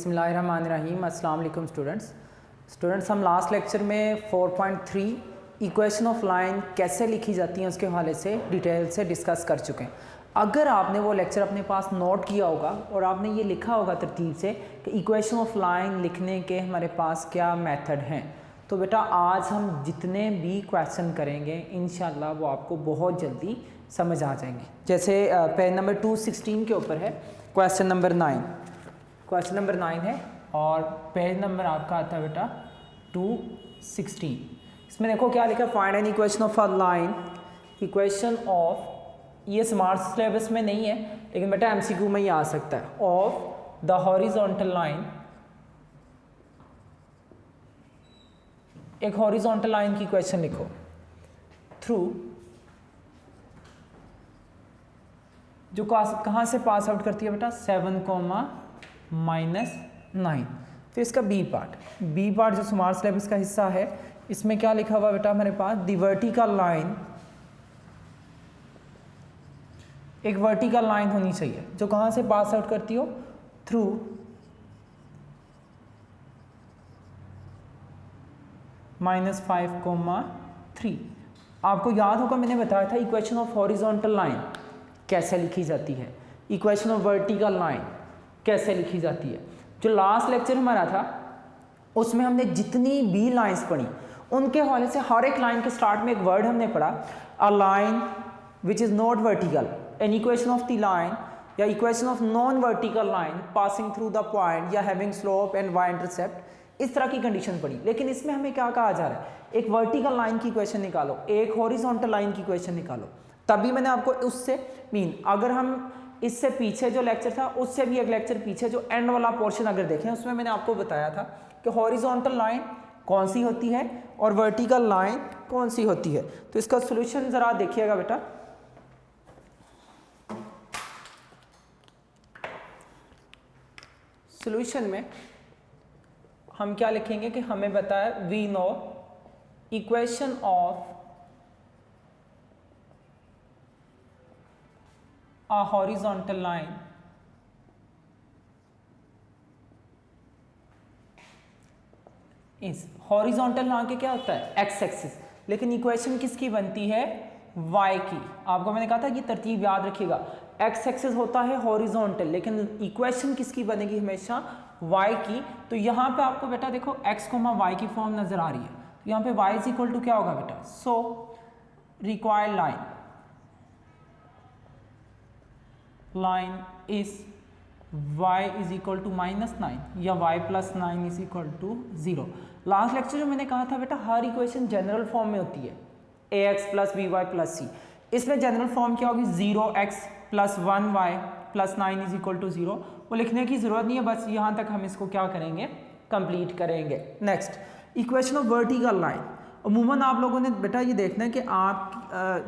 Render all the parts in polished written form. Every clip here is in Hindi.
बिस्मिल्लाहिर्रहमानिर्रहीम। अस्सलाम वालेकुम स्टूडेंट्स, हम लास्ट लेक्चर में 4.3 इक्वेशन ऑफ लाइन कैसे लिखी जाती हैं उसके हवाले से डिटेल से डिस्कस कर चुके हैं। अगर आपने वो लेक्चर अपने पास नोट किया होगा और आपने ये लिखा होगा तरतीब से कि इक्वेशन ऑफ लाइन लिखने के हमारे पास क्या मेथड हैं, तो बेटा आज हम जितने भी क्वेश्चन करेंगे इंशाल्लाह वो आपको बहुत जल्दी समझ आ जाएंगे। जैसे पेज नंबर 216 के ऊपर है क्वेश्चन नंबर 9 है और पेज नंबर आपका आता है बेटा 216। इसमें देखो क्या लिखा है, find an equation of a line, equation of, ये स्मार्ट सिलेबस में नहीं है लेकिन बेटा एमसीक्यू में ही आ सकता है, ऑफ द हॉरिजॉन्टल लाइन, एक हॉरिजॉन्टल लाइन की इक्वेशन लिखो थ्रू, जो कहाँ से पास आउट करती है बेटा 7,-9। तो इसका बी पार्ट जो स्मार्ट सिलेबस का हिस्सा है, इसमें क्या लिखा हुआ बेटा हमारे पास, दी वर्टिकल लाइन, एक वर्टिकल लाइन होनी चाहिए जो कहाँ से पास आउट करती हो, थ्रू -5,3। आपको याद होगा मैंने बताया था इक्वेशन ऑफ हॉरिजॉन्टल लाइन कैसे लिखी जाती है, इक्वेशन ऑफ वर्टिकल लाइन कैसे लिखी जाती है। जो लास्ट लेक्चर हमारा था उसमें हमने जितनी भी लाइंस पढ़ी उनके हवाले से हर एक लाइन के स्टार्ट में एक वर्ड हमने पढ़ा, a line which is not vertical, an equation of the line या equation of non vertical line passing through the point या having slope and y intercept, इस तरह की कंडीशन पड़ी। लेकिन इसमें हमें क्या कहा जा रहा है, एक वर्टिकल लाइन की इक्वेशन निकालो, एक हॉरिजॉन्टल लाइन की इक्वेशन निकालो। तभी मैंने आपको उससे अगर हम इससे पीछे जो लेक्चर था उससे भी एक लेक्चर पीछे जो एंड वाला पोर्शन अगर देखें उसमें मैंने आपको बताया था कि हॉरिजॉन्टल लाइन कौन सी होती है और वर्टिकल लाइन कौन सी होती है। तो इसका सॉल्यूशन जरा देखिएगा बेटा, सॉल्यूशन में हम क्या लिखेंगे कि हमें बताया we know equation of a horizontal line is horizontal line के क्या होता है x एक्सिस, लेकिन इक्वेशन किसकी बनती है y की। आपको मैंने कहा था कि तरतीब याद रखिएगा, x एक्सिस होता है हॉरिजॉन्टल लेकिन इक्वेशन किसकी बनेगी हमेशा y की। तो यहाँ पे आपको बेटा देखो x, y की फॉर्म नजर आ रही है, तो यहाँ पे y इज इक्वल टू क्या होगा बेटा, so required line is y is equal to -9 या y + 9 is equal to 0। Last lecture जो मैंने कहा था बेटा हर इक्वेशन जनरल फॉर्म में होती है, ax + by + c। इसमें जनरल फॉर्म क्या होगी, 0x + 1y + 9 is equal to 0। वो लिखने की जरूरत नहीं है, बस यहाँ तक हम इसको क्या करेंगे, कंप्लीट करेंगे। Next equation of vertical line, अमूमन आप लोगों ने बेटा ये देखना है कि आप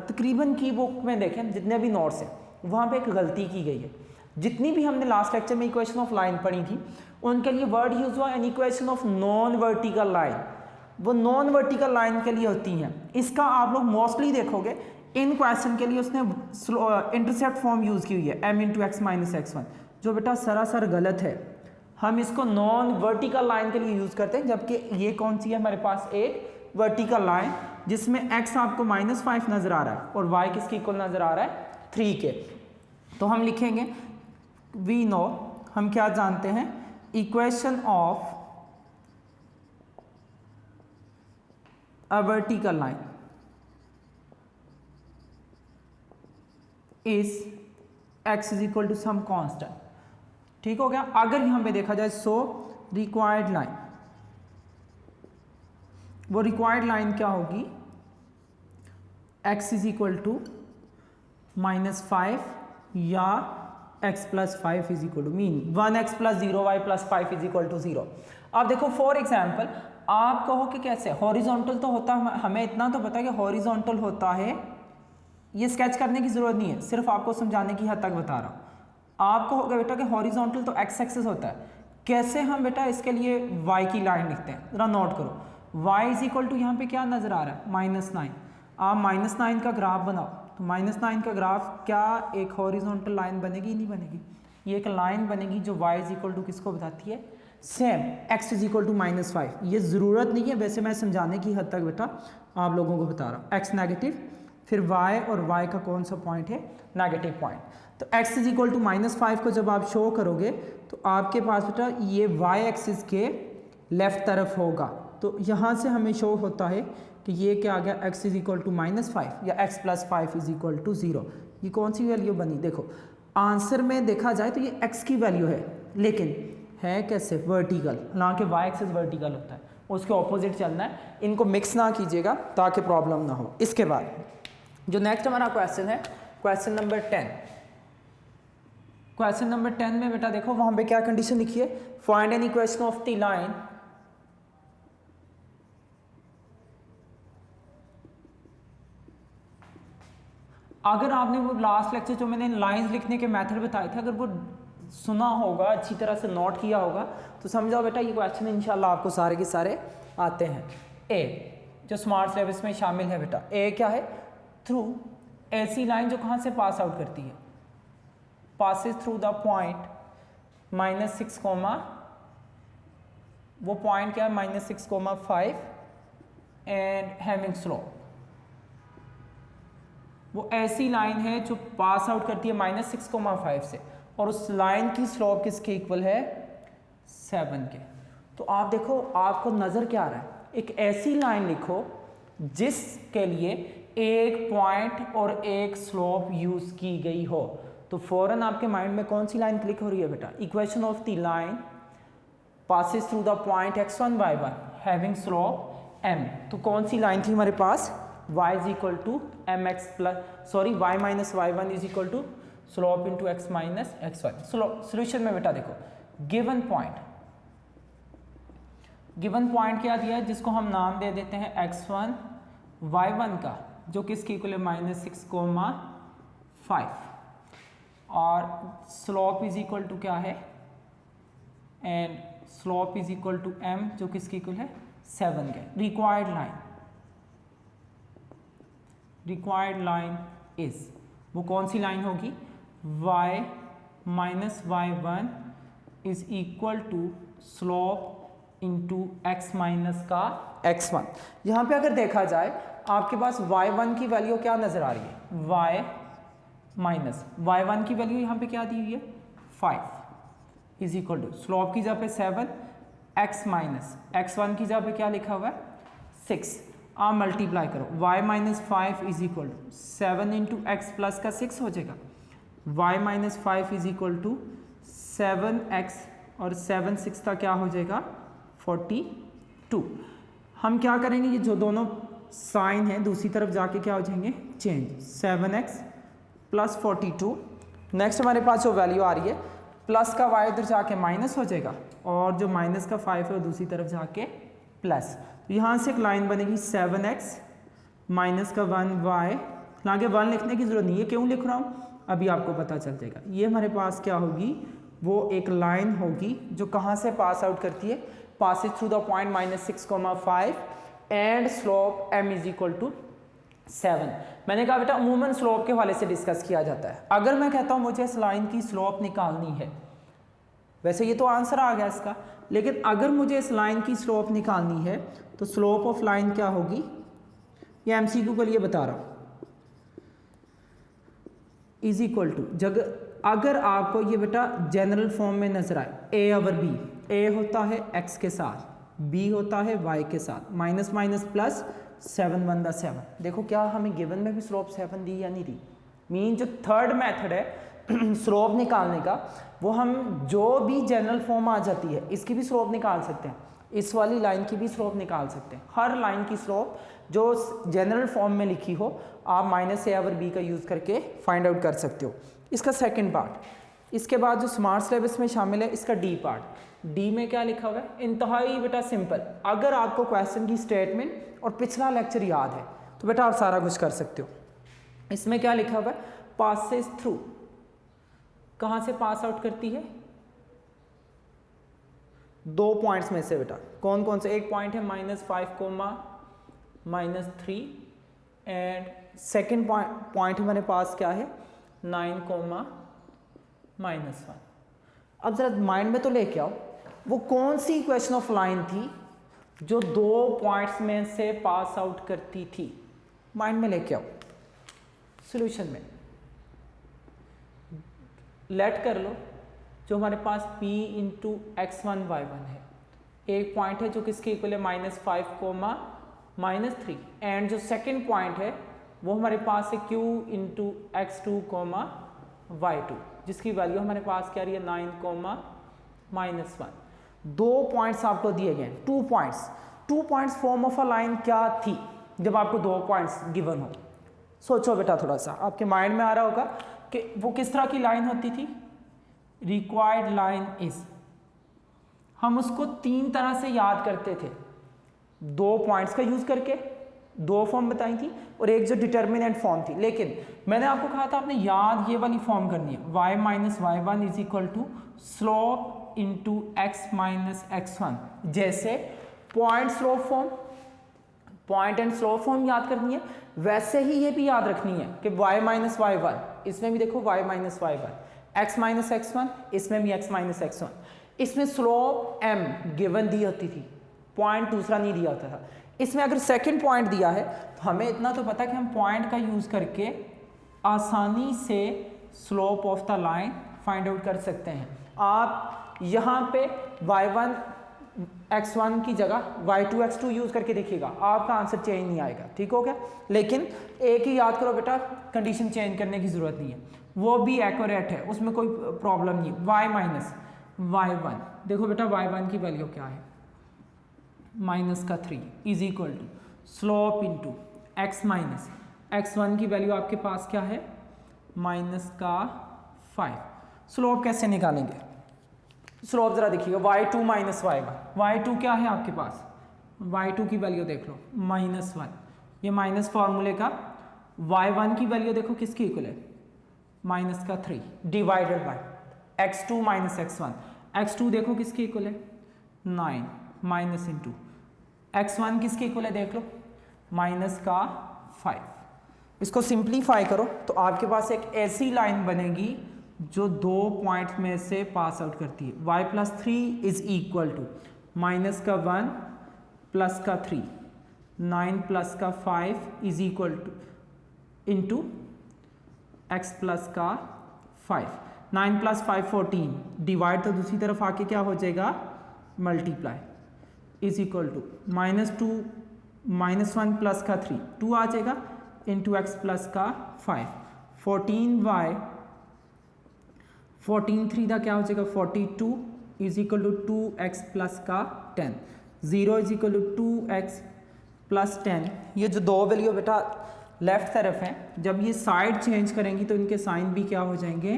तकरीबन की बुक में देखें जितने भी नोट्स हैं वहाँ पे एक गलती की गई है। जितनी भी हमने लास्ट लेक्चर में इक्वेशन ऑफ लाइन पढ़ी थी उनके लिए वर्ड यूज हुआ N equation of non vertical line, वो नॉन वर्टिकल लाइन के लिए होती हैं। इसका आप लोग मोस्टली देखोगे इन क्वेश्चन के लिए उसने इंटरसेप्ट फॉर्म यूज की हुई है m × x - x1, जो बेटा सरासर गलत है। हम इसको नॉन वर्टिकल लाइन के लिए यूज करते हैं, जबकि ये कौन सी है हमारे पास, एक वर्टिकल लाइन जिसमें x आपको -5 नजर आ रहा है और y किसके इक्वल नजर आ रहा है, 3 के। तो हम लिखेंगे वी नो, हम क्या जानते हैं, equation of a vertical line is x is equal to some constant. ठीक हो गया। अगर यहां पे देखा जाए सो रिक्वायर्ड लाइन, वो रिक्वायर्ड लाइन क्या होगी, x इज इक्वल टू -5 या x + 5 is equal to mean 1x + 0y + 5 is equal to 0। अब देखो फॉर एग्जांपल आप कहो कि कैसे हॉरिजॉन्टल तो होता है, हमें इतना तो पता है कि हॉरिजॉन्टल होता है, ये स्केच करने की जरूरत नहीं है, सिर्फ आपको समझाने की हद तक बता रहा हूँ। आप कहोगे बेटा कि हॉरिजॉन्टल तो x एक्सिस होता है, कैसे हम बेटा इसके लिए y की लाइन लिखते हैं, जरा नोट करो, y इज इक्वल टू यहाँ पे क्या नजर आ रहा है, -9। आप -9 का ग्राफ बनाओ, तो -9 का ग्राफ क्या एक हॉरिजॉन्टल लाइन बनेगी, नहीं बनेगी, ये एक लाइन बनेगी जो y इज इक्वल टू किसको बताती है, same x is equal to -5, ये ज़रूरत नहीं है, वैसे मैं समझाने की हद तक बेटा आप लोगों को बता रहा हूँ। x नेगेटिव, फिर y और y का कौन सा पॉइंट है, नेगेटिव पॉइंट। तो x इज इक्वल टू -5 को जब आप शो करोगे तो आपके पास बेटा ये y एक्सिस के लेफ्ट तरफ होगा, तो यहाँ से हमें शो होता है कि ये क्या आ गया, x इज इक्वल टू -5 या x + 5 इज इक्वल टू 0। ये कौन सी वैल्यू बनी, देखो आंसर में देखा जाए तो ये x की वैल्यू है, लेकिन है कैसे, वर्टिकल, हालांकि y एक्सिस वर्टिकल होता है, उसके ऑपोजिट चलना है। इनको मिक्स ना कीजिएगा ताकि प्रॉब्लम ना हो। इसके बाद जो नेक्स्ट हमारा क्वेश्चन है, क्वेश्चन नंबर 10। क्वेश्चन नंबर 10 में बेटा देखो वहां पे क्या कंडीशन लिखी है, find an equation of the line अगर आपने वो लास्ट लेक्चर जो मैंने लाइंस लिखने के मेथड बताए थे, अगर वो सुना होगा, अच्छी तरह से नोट किया होगा, तो समझो बेटा ये क्वेश्चन इंशाल्लाह आपको सारे के सारे आते हैं। ए जो स्मार्ट सिलेबस में शामिल है बेटा, ए क्या है, थ्रू ऐसी लाइन जो कहाँ से पास आउट करती है, पासिस थ्रू द पॉइंट -6, वो पॉइंट क्या है -6,5 एंड हैविंग स्लोप। वो ऐसी लाइन है जो पास आउट करती है -6,5 से, और उस लाइन की स्लोप किसके इक्वल है, 7 के। तो आप देखो आपको नज़र क्या आ रहा है, एक ऐसी लाइन लिखो जिसके लिए एक पॉइंट और एक स्लोप यूज़ की गई हो, तो फौरन आपके माइंड में कौन सी लाइन क्लिक हो रही है बेटा, equation of the line passes through the point x1 y1 having slope m। तो कौन सी लाइन थी हमारे पास, y is equal to mx plus y -y1 is equal to slope into x minus x1। Solution में बेटा देखो गिवन पॉइंट क्या दिया है, जिसको हम नाम दे देते हैं x1 y1 का, जो किसके इक्वल है -6,5, और स्लोप इज इक्वल टू क्या है, and slope is equal to m, जो किसके इक्वल है 7 के। रिक्वायर्ड लाइन इज, वो कौन सी लाइन होगी, y -y1 is equal to slope into x minus का x1। यहाँ पे अगर देखा जाए आपके पास y1 की वैल्यू क्या नजर आ रही है, y -y1 की वैल्यू यहाँ पे क्या दी हुई है 5 इज इक्वल टू स्लोप की जगह पे 7, x माइनस x1 की जगह पे क्या लिखा हुआ है 6। आप मल्टीप्लाई करो, y -5 is equal to 7 into x plus का 6 हो जाएगा, y -5 is equal to 7x और 7 6 का क्या हो जाएगा 42। हम क्या करेंगे, ये जो दोनों साइन है दूसरी तरफ जाके क्या हो जाएंगे चेंज, 7x प्लस 42। नेक्स्ट हमारे पास जो वैल्यू आ रही है प्लस का y इधर जाके माइनस हो जाएगा, और जो माइनस का 5 है वो दूसरी तरफ जाके प्लस। तो यहाँ से एक लाइन बनेगी 7x माइनस का 1y, आगे 1 लिखने की जरूरत नहीं है, क्यों लिख रहा हूँ अभी आपको पता चल जाएगा। ये हमारे पास क्या होगी, वो एक लाइन होगी जो कहाँ से पास आउट करती है, passes through the point -6,5 and slope m is equal to 7। मैंने कहा बेटा अमूमन स्लोप के हवाले से डिस्कस किया जाता है। अगर मैं कहता हूँ मुझे इस लाइन की स्लोप निकालनी है, वैसे ये तो आंसर आ गया इसका, लेकिन अगर मुझे इस लाइन की स्लोप निकालनी है तो स्लोप ऑफ लाइन क्या होगी, ये MCQ के लिए बता रहा हूँ, इज इक्वल टू अगर आपको ये बेटा जनरल फॉर्म में नजर आए a ओवर b, a होता है x के साथ, b होता है y के साथ, माइनस माइनस प्लस 7 1 7। देखो क्या हमें गिवन में भी स्लोप 7 दी या नहीं दी, मीन जो थर्ड मेथड है स्लोप निकालने का, वो हम जो भी जनरल फॉर्म आ जाती है इसकी भी स्लोप निकाल सकते हैं, इस वाली लाइन की भी स्लोप निकाल सकते हैं। हर लाइन की स्लोप जो जनरल फॉर्म में लिखी हो आप -a ओवर b का यूज़ करके फाइंड आउट कर सकते हो। इसका सेकंड पार्ट, इसके बाद जो स्मार्ट सिलेबस में शामिल है इसका डी पार्ट, डी में क्या लिखा हुआ है, इंतहाई बेटा सिंपल। अगर आपको क्वेश्चन की स्टेटमेंट और पिछला लेक्चर याद है तो बेटा आप सारा कुछ कर सकते हो। इसमें क्या लिखा हुआ है, पासेस थ्रू, कहाँ से पास आउट करती है, 2 पॉइंट्स में से बेटा कौन कौन से, एक पॉइंट है -5,-3 एंड सेकेंड पॉइंट हमारे पास क्या है 9,-1। अब जरा माइंड में तो लेके आओ, वो कौन सी इक्वेशन ऑफ लाइन थी जो 2 पॉइंट्स में से पास आउट करती थी? माइंड में लेके आओ, सॉल्यूशन में लेट कर लो। जो हमारे पास p इंटू x1y1 है, एक पॉइंट है जो किसके इक्वल है -5, -3, एंड जो सेकंड पॉइंट है वो हमारे पास है q इंटू x2, y2, जिसकी वैल्यू हमारे पास क्या रही है 9, -1। 2 पॉइंट्स आपको दिए गए, 2 points form of a line क्या थी जब आपको 2 पॉइंट्स गिवन हो? सोचो बेटा, थोड़ा सा आपके माइंड में आ रहा होगा कि वो किस तरह की लाइन होती थी। रिक्वायर्ड लाइन इज, हम उसको 3 तरह से याद करते थे। 2 पॉइंट्स का यूज करके 2 फॉर्म बताई थी और एक जो डिटर्मिनेंट फॉर्म थी। लेकिन मैंने आपको कहा था आपने याद ये वाली फॉर्म करनी है, y minus y1 is equal to slope into x minus x1। जैसे point slope form, point and slope form याद करनी है, वैसे ही ये भी याद रखनी है कि y माइनस y1, इसमें भी देखो y minus y1, x minus x1, इसमें भी x माइनस x1। इसमें स्लोप m गिवन दी होती थी, पॉइंट दूसरा नहीं दिया होता था। इसमें अगर सेकंड पॉइंट दिया है तो हमें इतना तो पता है कि हम पॉइंट का यूज करके आसानी से slope of the line find out कर सकते हैं। आप यहाँ पे y1 x1 की जगह y2 x2 यूज करके देखिएगा, आपका आंसर चेंज नहीं आएगा, ठीक हो गया। लेकिन एक ही याद करो बेटा, कंडीशन चेंज करने की जरूरत नहीं है, वो भी एक्यूरेट है, उसमें कोई प्रॉब्लम नहीं। y माइनस y1, देखो बेटा y1 की वैल्यू क्या है -3 is equal to slope into x minus x1 की वैल्यू आपके पास क्या है -5। स्लोप कैसे निकालेंगे? स्लोप जरा देखिएगा, y2 माइनस y1, y2 क्या है आपके पास, y2 की वैल्यू देख लो -1, ये माइनस फार्मूले का। y1 की वैल्यू देखो किसकी इक्वल है -3 divided bye x2 minus x1, x2 देखो किसकी इक्वल है 9 माइनस इंटू x1 किसके इक्वल है देख लो -5। इसको सिंप्लीफाई करो तो आपके पास एक ऐसी लाइन बनेगी जो 2 पॉइंट्स में से पास आउट करती है। y plus 3 is equal to -1 plus 3, 9 plus 5 is equal to into x plus 5, 9 plus 5 14, divide तो दूसरी तरफ आके क्या हो जाएगा multiply, is equal to -2 -1 plus 3 2 आ जाएगा इंटू x प्लस 5, 14y 14 3 का क्या हो जाएगा 42 is equal to 2x plus 10, 0 is equal to 2x plus 10। ये जो 2 वैल्यू बेटा लेफ्ट तरफ है, जब ये साइड चेंज करेंगी तो इनके साइन भी क्या हो जाएंगे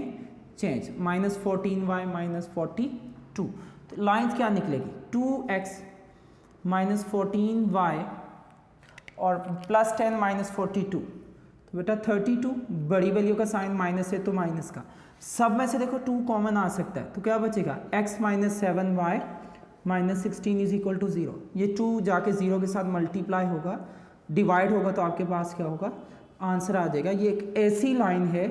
चेंज, -14y -42। तो लाइन क्या निकलेगी 2x -14y और प्लस 10 -42, तो बेटा 32, बड़ी वैल्यू का साइन माइनस है तो माइनस का, सब में से देखो 2 कॉमन आ सकता है तो क्या बचेगा x minus 7y minus 16 is equal to 0। ये 2 जाके 0 के साथ मल्टीप्लाई होगा, डिवाइड होगा तो आपके पास क्या होगा आंसर आ जाएगा। ये एक ऐसी लाइन है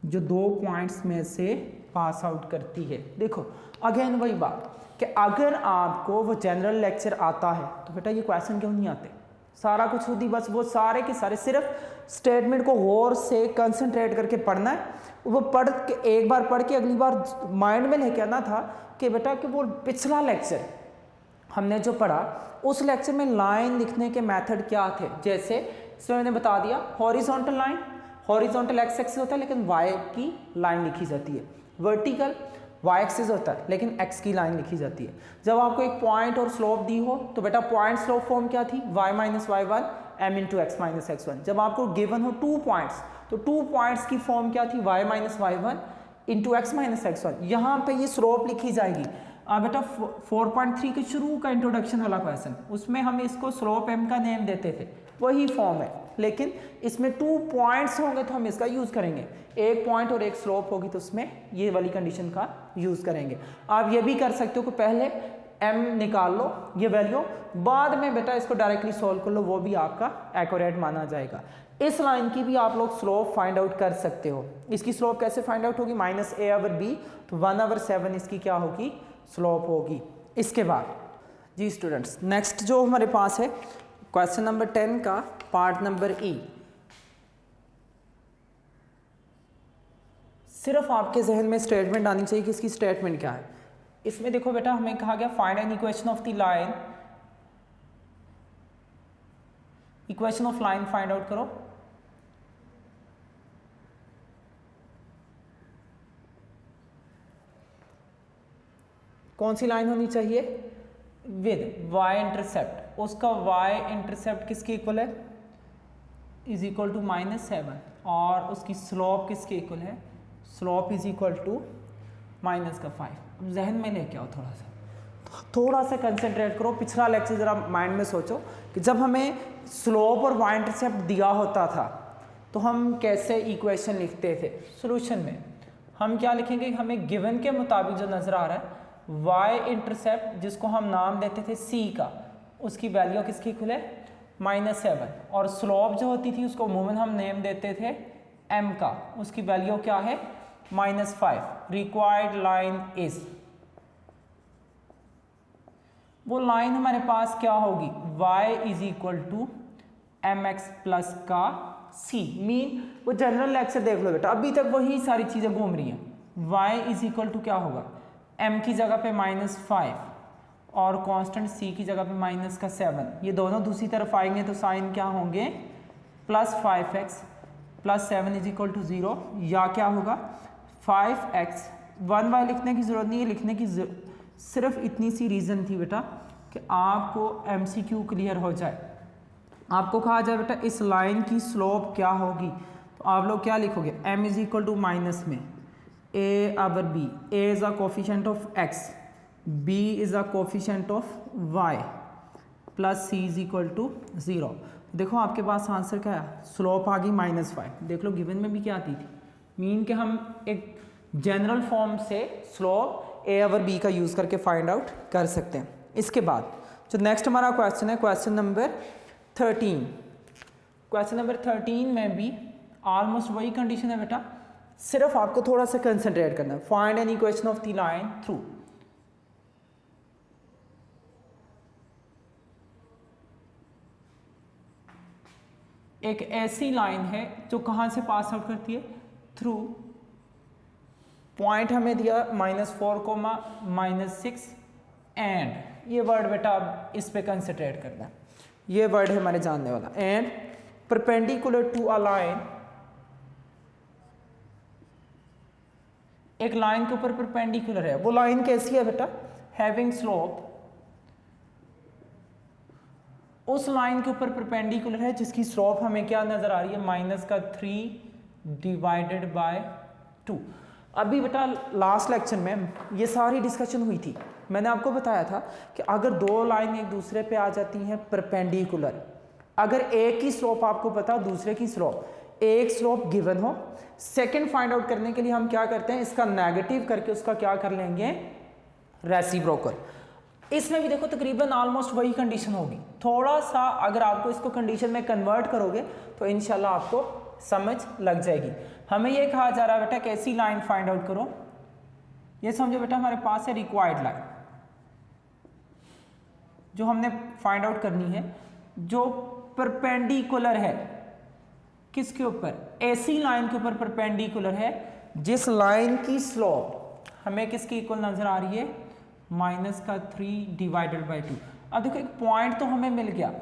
जो 2 पॉइंट्स में से पास आउट करती है। देखो अगेन वही बात कि अगर आपको वो जनरल लेक्चर आता है तो बेटा ये क्वेश्चन क्यों नहीं आते, सारा कुछ खुद ही बस वो सारे के सारे सिर्फ स्टेटमेंट को गौर से कंसंट्रेट करके पढ़ना है। वो पढ़ के एक बार पढ़ के अगली बार माइंड में लेके आना था कि बेटा कि वो पिछला लेक्चर हमने जो पढ़ा उस लेक्चर में लाइन लिखने के मेथड क्या थे। जैसे इसमें मैंने बता दिया horizontal line, horizontal x axis होता है लेकिन वाई की लाइन लिखी जाती है, वर्टिकल वाई एक्सिस होता है लेकिन एक्स की लाइन लिखी जाती है। जब आपको एक पॉइंट और स्लोप दी हो तो बेटा पॉइंट स्लोप फॉर्म क्या थी y minus y1 m into x minus x1। जब आपको गिवन हो 2 पॉइंट्स तो 2 पॉइंट्स की फॉर्म क्या थी y minus y1 into x minus x1। यहाँ पे ये स्लोप लिखी जाएगी। बेटा 4.3 के शुरू का इंट्रोडक्शन वाला क्वेश्चन, उसमें हम इसको स्लोप m का नेम देते थे, वही फॉर्म है, लेकिन इसमें 2 पॉइंट्स होंगे तो हम इसका यूज़ करेंगे, एक पॉइंट और एक स्लोप होगी तो उसमें ये वाली कंडीशन का यूज़ करेंगे। आप ये भी कर सकते हो कि पहले m निकाल लो ये वैल्यू, बाद में बेटा इसको डायरेक्टली सॉल्व कर लो, वो भी आपका एक्यूरेट माना जाएगा। इस लाइन की भी आप लोग स्लोप फाइंड आउट कर सकते हो। इसकी स्लोप कैसे फाइंड आउट होगी, -a/b, तो 1/7 इसकी क्या होगी स्लोप होगी। इसके बाद जी स्टूडेंट्स, नेक्स्ट जो हमारे पास है क्वेश्चन नंबर 10 का पार्ट नंबर ई। सिर्फ आपके जहन में स्टेटमेंट आनी चाहिए कि इसकी स्टेटमेंट क्या है। इसमें देखो बेटा, हमें कहा गया find an equation of the line, equation of line find out करो। कौन सी लाइन होनी चाहिए? With y intercept. उसका y इंटरसेप्ट किसके इक्वल है? इज इक्वल टू -7, और उसकी स्लोप किसके इक्वल है? Slope is equal to -5। अब जहन में लेके आओ, थोड़ा सा कंसंट्रेट करो। पिछला लेक्चर जरा माइंड में सोचो कि जब हमें स्लोप और y इंटरसेप्ट दिया होता था तो हम कैसे इक्वेशन लिखते थे। सॉल्यूशन में हम क्या लिखेंगे? हमें गिवन के मुताबिक जो नज़र आ रहा है y इंटरसेप्ट, जिसको हम नाम देते थे c का, उसकी वैल्यू किसकी इक्वल है? -7। और स्लोप जो होती थी उसको अमूमन हम नेम देते थे m का, उसकी वैल्यू क्या है? -5। रिक्वायर्ड लाइन इज, वो लाइन हमारे पास क्या होगी? y is equal to mx plus का c। मीन वो जनरल लेक्चर देख लो बेटा, अभी तक वही सारी चीज़ें घूम रही हैं। y इज इक्वल टू क्या होगा? m की जगह पे -5 और कांस्टेंट c की जगह पे -7। ये दोनों दूसरी तरफ आएंगे तो साइन क्या होंगे? +5x plus 7 is equal to 0, या क्या होगा? 5x। 1y लिखने की ज़रूरत नहीं है, लिखने की सिर्फ इतनी सी रीज़न थी बेटा कि आपको MCQ क्लियर हो जाए। आपको कहा जाए बेटा इस लाइन की स्लोप क्या होगी, तो आप लोग क्या लिखोगे? m is equal to minus में a over b, a is a coefficient of x, b is a coefficient of y, plus c is equal to 0। देखो आपके पास आंसर क्या है? स्लोप आ गई -5। देख लो गिवन में भी क्या आती थी, मीन के हम एक जनरल फॉर्म से स्लोप a over b का यूज़ करके फाइंड आउट कर सकते हैं। इसके बाद जो नेक्स्ट हमारा क्वेश्चन है क्वेश्चन नंबर 13। क्वेश्चन नंबर 13 में भी ऑलमोस्ट वही कंडीशन है बेटा, सिर्फ आपको थोड़ा सा कंसंट्रेट करना है। Find an equation of the line through, एक ऐसी लाइन है जो कहां से पास आउट करती है? थ्रू। पॉइंट हमें दिया -4, -6 एंड ये वर्ड बेटा अब इस पे कंसंट्रेट करना है, ये वर्ड है हमारे जानने वाला। And perpendicular to a line, एक लाइन के ऊपर परपेंडिकुलर है। वो लाइन कैसी है बेटा? हैविंग स्लोप, उस लाइन के ऊपर परपेंडिकुलर है जिसकी स्लोप हमें क्या नजर आ रही है? -3 डिवाइडेड बाय 2। अभी बेटा लास्ट लेक्चर में ये सारी डिस्कशन हुई थी। मैंने आपको बताया था कि अगर दो लाइन एक दूसरे पे आ जाती हैं परपेंडिकुलर, अगर एक की स्लोप आपको पता दूसरे की स्लोप, एक स्लोप गिवन हो, सेकंड फाइंड आउट करने के लिए हम क्या करते हैं? इसका नेगेटिव करके उसका क्या कर लेंगे? रेसिप्रोकल। इसमें भी देखो तकरीबन ऑलमोस्ट वही कंडीशन होगी। थोड़ा सा अगर आपको इसको कंडीशन में कन्वर्ट करोगे तो इंशाल्लाह आपको समझ लग जाएगी। हमें ये कहा जा रहा है बेटा कैसी लाइन फाइंड आउट करो। ये समझो बेटा हमारे पास है रिक्वायर्ड लाइन जो हमने फाइंड आउट करनी है, जो परपेंडिकुलर है किसके ऊपर? ऐसी लाइन के ऊपर परपेंडिकुलर है जिस लाइन की स्लोप हमें किसकी इक्वल नजर आ रही है? -3 डिवाइडेड बाय 2। अब देखो एक पॉइंट तो हमें मिल गया,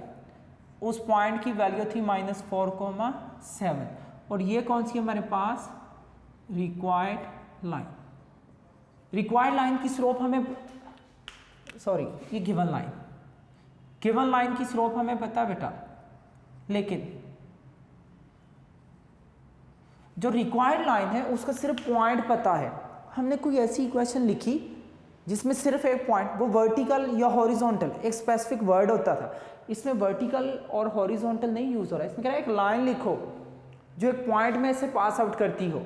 उस पॉइंट की वैल्यू थी -4, 7, और ये कौन सी हमारे पास? Required line. रिक्वायर्ड लाइन की स्लोप हमें, सॉरी ये गिवन लाइन, गिवन लाइन की स्लोप हमें पता बेटा, लेकिन जो रिक्वायर्ड लाइन है उसका सिर्फ पॉइंट पता है। हमने कोई ऐसी इक्वेशन लिखी जिसमें सिर्फ एक पॉइंट, वो वर्टिकल या हॉरिजॉन्टल, एक स्पेसिफिक वर्ड होता था, इसमें वर्टिकल और हॉरिजॉन्टल नहीं यूज हो रहा है। इसमें कह रहा है एक लाइन लिखो जो एक पॉइंट में से पास आउट करती हो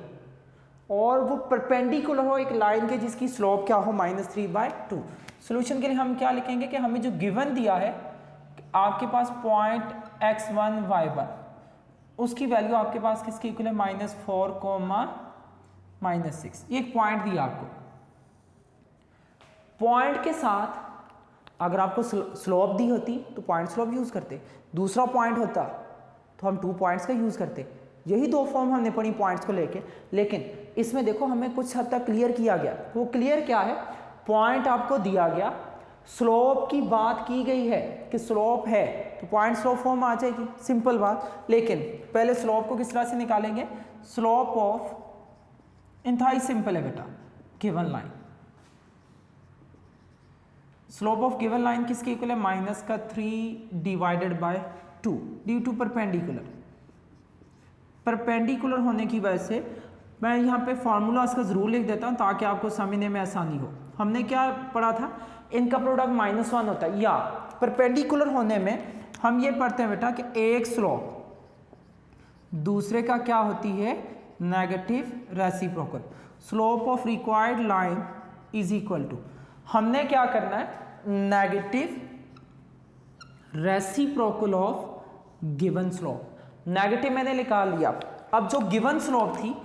और वो परपेंडिकुलर हो एक लाइन के जिसकी स्लोप क्या हो? -3/2। सॉल्यूशन के लिए हम क्या लिखेंगे कि हमें जो गिवन दिया है आपके पास पॉइंट x1 y1, उसकी वैल्यू आपके पास किसकी इक्वल है? -4, -6। ये एक पॉइंट दिया आपको, पॉइंट के साथ अगर आपको स्लोप दी होती तो पॉइंट स्लोप यूज़ करते, दूसरा पॉइंट होता तो हम 2 पॉइंट्स का यूज़ करते। यही 2 फॉर्म हमने पढ़ी पॉइंट्स को लेके, लेकिन इसमें देखो हमें कुछ हद तक क्लियर किया गया। वो क्लियर क्या है, पॉइंट आपको दिया गया, स्लोप की बात की गई है कि स्लोप है तो पॉइंट स्लोप फॉर्म आ जाएगी, सिंपल बात। लेकिन पहले स्लोप को किस तरह से निकालेंगे, स्लोप ऑफ इंतहाई सिंपल है बेटा, given line. Slope of given line किसके इक्वल है, -3 divided by 2 due to perpendicular. Perpendicular होने की वजह से मैं यहाँ पे फार्मूला इसका ज़रूर लिख देता हूँ ताकि आपको समझने में आसानी हो। हमने क्या पढ़ा था, इनका प्रोडक्ट -1 होता है, या परपेंडिकुलर होने में हम ये पढ़ते हैं बेटा कि एक स्लोप दूसरे का क्या होती है, negative reciprocal. Slope of required line is equal to, हमने क्या करना है, negative reciprocal of given slope. Negative मैंने निकाल लिया, अब जो गिवन स्लोप थी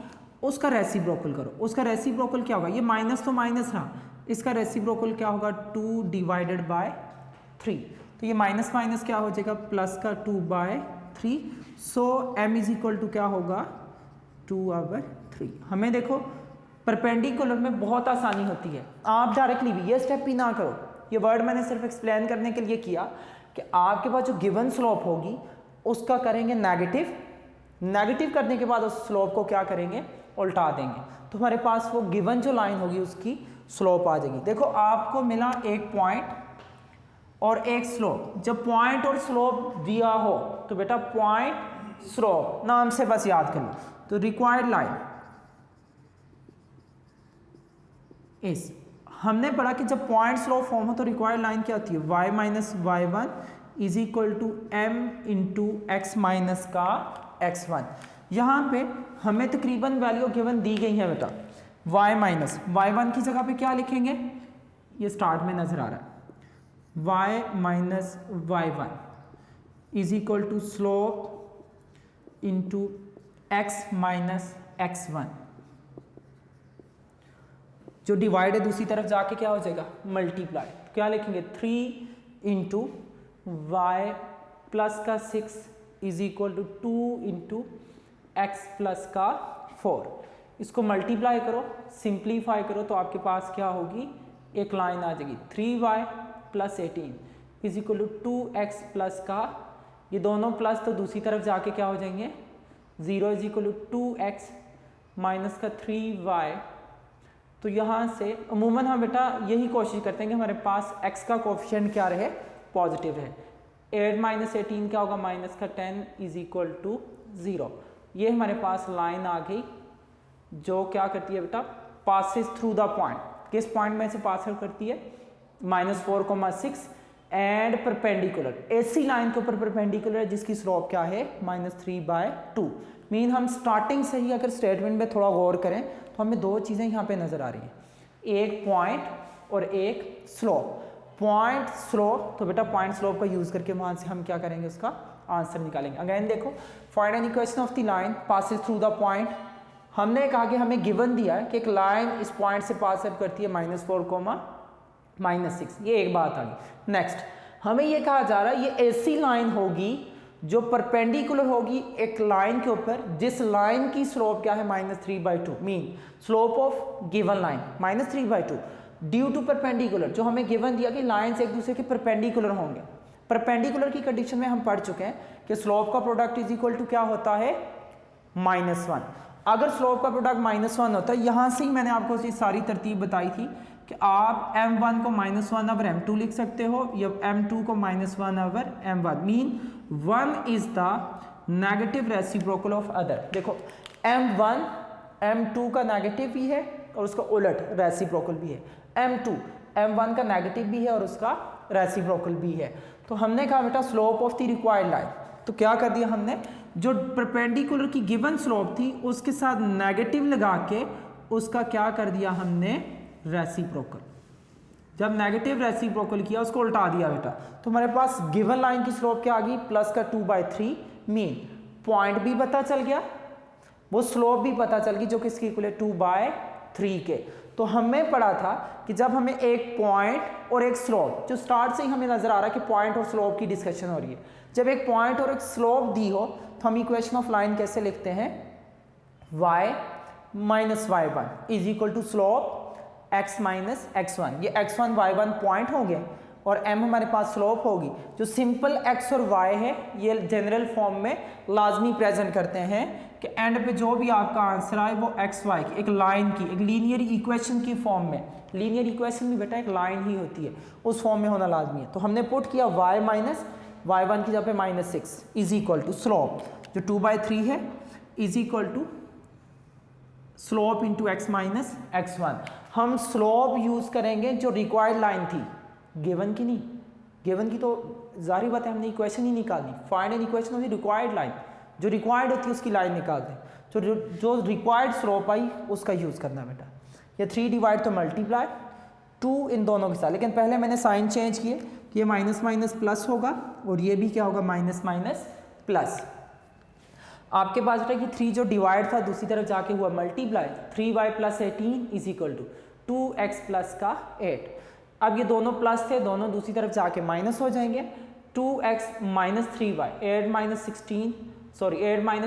उसका रेसिप्रोकल करो। उसका रेसिप्रोकल क्या होगा, ये माइनस तो माइनस रहा, इसका रेसिप्रोकल क्या होगा, 2 डिवाइडेड बाय 3। तो ये माइनस माइनस क्या हो जाएगा, प्लस का 2/3। सो m इज इक्वल टू क्या होगा, 2/3। हमें देखो परपेंडिकुलर में बहुत आसानी होती है, आप डायरेक्टली भी ये स्टेप भी ना करो, ये वर्ड मैंने सिर्फ एक्सप्लेन करने के लिए किया कि आपके पास जो गिवन स्लोप होगी उसका करेंगे नेगेटिव, नेगेटिव करने के बाद उस स्लोप को क्या करेंगे, उल्टा देंगे, तो हमारे पास वो गिवन जो लाइन होगी उसकी स्लोप आ जाएगी। देखो आपको मिला एक पॉइंट और एक स्लोप, जब पॉइंट और स्लोप दिया हो तो बेटा पॉइंट स्लोप नाम से बस याद कर लो। तो रिक्वायर्ड लाइन इस, हमने पढ़ा कि जब पॉइंट स्लोप फॉर्म हो तो रिक्वायर्ड लाइन क्या होती है, y minus y1 is equal to m into x minus का x1। यहाँ पे हमें तकरीबन वैल्यू गिवन दी गई है बेटा, y माइनस y1 की जगह पे क्या लिखेंगे, ये स्टार्ट में नजर आ रहा है, y minus y1 is equal to slope into x minus x1। जो डिवाइड है दूसरी तरफ जाके क्या हो जाएगा, मल्टीप्लाई। तो क्या लिखेंगे, 3 इंटू वाई प्लस का 6 is equal to 2 into x plus का 4। इसको मल्टीप्लाई करो, सिंप्लीफाई करो तो आपके पास क्या होगी, एक लाइन आ जाएगी, 3y plus 18 is equal to 2x plus का, ये दोनों प्लस तो दूसरी तरफ जाके क्या हो जाएंगे, 0 is equal to 2x minus का 3y। तो यहाँ से अमूमन हम बेटा यही कोशिश करते हैं कि हमारे पास x का कोफिशिएंट क्या रहे, पॉजिटिव है। 8 माइनस 18 क्या होगा, माइनस का 10 इज इक्वल टू 0। ये हमारे पास लाइन आ गई जो क्या करती है बेटा, पासिस थ्रू द पॉइंट। किस पॉइंट में से पास आउट करती है, -4,6 एंड परपेंडिकुलर, ऐसी लाइन के ऊपर परपेंडिकुलर है जिसकी स्लोप क्या है, -3/2। मीन हम स्टार्टिंग से ही अगर स्टेटमेंट में थोड़ा गौर करें तो हमें दो चीज़ें यहाँ पे नज़र आ रही हैं, एक पॉइंट और एक स्लोप। पॉइंट स्लोप, तो बेटा पॉइंट स्लोप का यूज़ करके वहाँ से हम क्या करेंगे, उसका आंसर निकालेंगे। अगेन देखो, find an equation of the line passes through the point. हमने कहा कि हमें गिवन दिया है कि एक लाइन इस पॉइंट से पास आउट करती है -4, -6, ये एक बात आ गई। नेक्स्ट हमें ये कहा जा रहा है ये ऐसी लाइन होगी जो परपेंडिकुलर होगी एक लाइन के ऊपर जिस लाइन की स्लोप क्या है, -3/2। Mean slope of given line -3/2 due to perpendicular. जो हमें गिवन दिया कि लाइन्स एक दूसरे के परपेंडिकुलर होंगे। परपेंडिकुलर की कंडीशन में हम पढ़ चुके हैं कि स्लोप का प्रोडक्ट इज इक्वल टू क्या होता है, -1। अगर स्लोप का प्रोडक्ट -1 होता है, यहाँ से ही मैंने आपको ये सारी तरतीब बताई थी कि आप m1 को -1/m2 लिख सकते हो या m2 को -1/m1। Mean 1 is the negative reciprocal of other. देखो m1 m2 का नेगेटिव भी है और उसका उलट रेसिप्रोकल भी है, m2 m1 का नेगेटिव भी है और उसका रेसिप्रोकल भी है। तो हमने कहा बेटा slope of the required line, तो क्या कर दिया हमने, जो परपेंडिकुलर की गिवन स्लोप थी उसके साथ नेगेटिव लगा के उसका क्या कर दिया हमने, रेसिप्रोकल। जब नेगेटिव रेसिप्रोकल किया उसको उल्टा दिया बेटा, तो हमारे पास गिवन लाइन की स्लोप क्या आ गई, प्लस का 2/3। मीन पॉइंट भी पता चल गया, वो स्लोप भी पता चल गई जो किसकी इक्वल है, 2/3। 3 के। तो हमें पढ़ा था कि जब हमें एक पॉइंट और एक स्लोप, जो स्टार्ट से ही हमें नजर आ रहा है कि पॉइंट और स्लोप की डिस्कशन हो रही है, जब एक पॉइंट और एक स्लोप दी हो तो हम इक्वेशन ऑफ लाइन कैसे लिखते हैं, y minus y1 is equal to slope x minus x1। ये x1 y1 पॉइंट होंगे और m हमारे पास स्लोप होगी। जो सिंपल x और y है ये जनरल फॉर्म में लाजमी प्रेजेंट करते हैं कि एंड पे जो भी आपका आंसर आए वो एक्स वाई की एक लाइन की, एक लीनियर इक्वेशन की फॉर्म में, लीनियर इक्वेशन भी बेटा एक लाइन ही होती है, उस फॉर्म में होना लाजमी है। तो हमने पुट किया y माइनस y1 की जगह पे -6 इज इक्वल टू स्लोप जो 2/3 है is equal to slope into x minus x1। हम स्लोप यूज करेंगे जो रिक्वायर्ड लाइन थी, गिवन की नहीं, गिवन की तो जाहिर बात है हमने इक्वेशन ही निकालनी, फाइनल इक्वेशन होती रिक्वायर्ड लाइन, जो रिक्वायर्ड होती है उसकी लाइन निकालते हैं, जो रिक्वायर्ड स्लोप आई उसका यूज़ करना बेटा। ये 3 डिवाइड तो मल्टीप्लाई 2 इन दोनों के साथ, लेकिन पहले मैंने साइन चेंज किए कि ये माइनस माइनस प्लस होगा और ये भी क्या होगा माइनस माइनस प्लस। आपके पास बेटा कि 3 जो डिवाइड था दूसरी तरफ जाके हुआ multiply, 3y plus 18 is equal to 2x plus का 8। अब ये दोनों प्लस थे, दोनों दूसरी तरफ जाके माइनस हो जाएंगे, 2x minus 3y 8 minus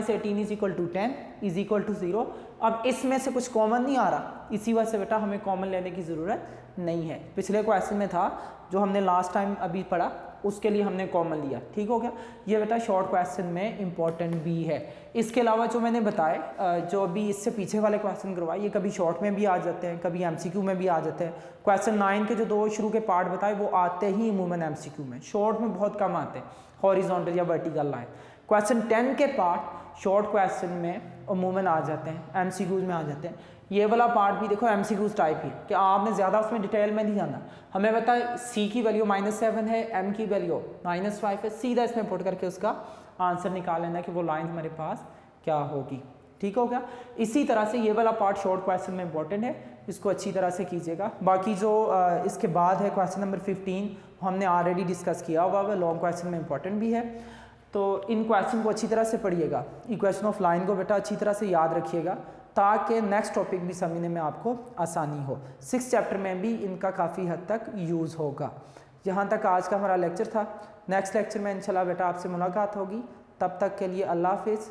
18 is equal to 10 is equal to 0। अब इसमें से कुछ कॉमन नहीं आ रहा, इसी वजह से बेटा हमें कॉमन लेने की ज़रूरत नहीं है। पिछले क्वेश्चन में था जो हमने लास्ट टाइम अभी पढ़ा उसके लिए हमने कॉमन लिया, ठीक हो गया। ये बेटा शॉर्ट क्वेश्चन में इंपॉर्टेंट भी है। इसके अलावा जो मैंने बताए, जो अभी इससे पीछे वाले क्वेश्चन करवाए, ये कभी शॉर्ट में भी आ जाते हैं, कभी एमसीक्यू में भी आ जाते हैं। क्वेश्चन 9 के जो 2 शुरू के पार्ट बताए वो आते ही अमूमन एमसीक्यू में, शॉर्ट में बहुत कम आते हैं, हॉरिजॉन्टल या वर्टिकल लाइन। क्वेश्चन 10 के पार्ट शॉर्ट क्वेश्चन में अमूमन आ जाते हैं, एमसीक्यूज में आ जाते हैं। ये वाला पार्ट भी देखो एमसीक्यूज टाइप ही कि आपने ज़्यादा उसमें डिटेल में नहीं जाना, हमें पता है सी की वैल्यू -7 है, एम की वैल्यू -5 है, सीधा इसमें पुट करके उसका आंसर निकाल लेना कि वो लाइन हमारे पास क्या होगी, ठीक हो गया। इसी तरह से ये वाला पार्ट शॉर्ट क्वेश्चन में इंपॉर्टेंट है, इसको अच्छी तरह से कीजिएगा। बाकी जो इसके बाद है क्वेश्चन नंबर 15 हमने ऑलरेडी डिस्कस किया हुआ है, लॉन्ग क्वेश्चन में इंपॉर्टेंट भी है, तो इन क्वेश्चन को अच्छी तरह से पढ़िएगा। इक्वेशन ऑफ लाइन को बेटा अच्छी तरह से याद रखिएगा ताकि नेक्स्ट टॉपिक भी समझने में आपको आसानी हो। 6 चैप्टर में भी इनका काफ़ी हद तक यूज़ होगा। यहाँ तक आज का हमारा लेक्चर था। नेक्स्ट लेक्चर में इंशाल्लाह बेटा आपसे मुलाकात होगी। तब तक के लिए अल्लाह हाफिज़।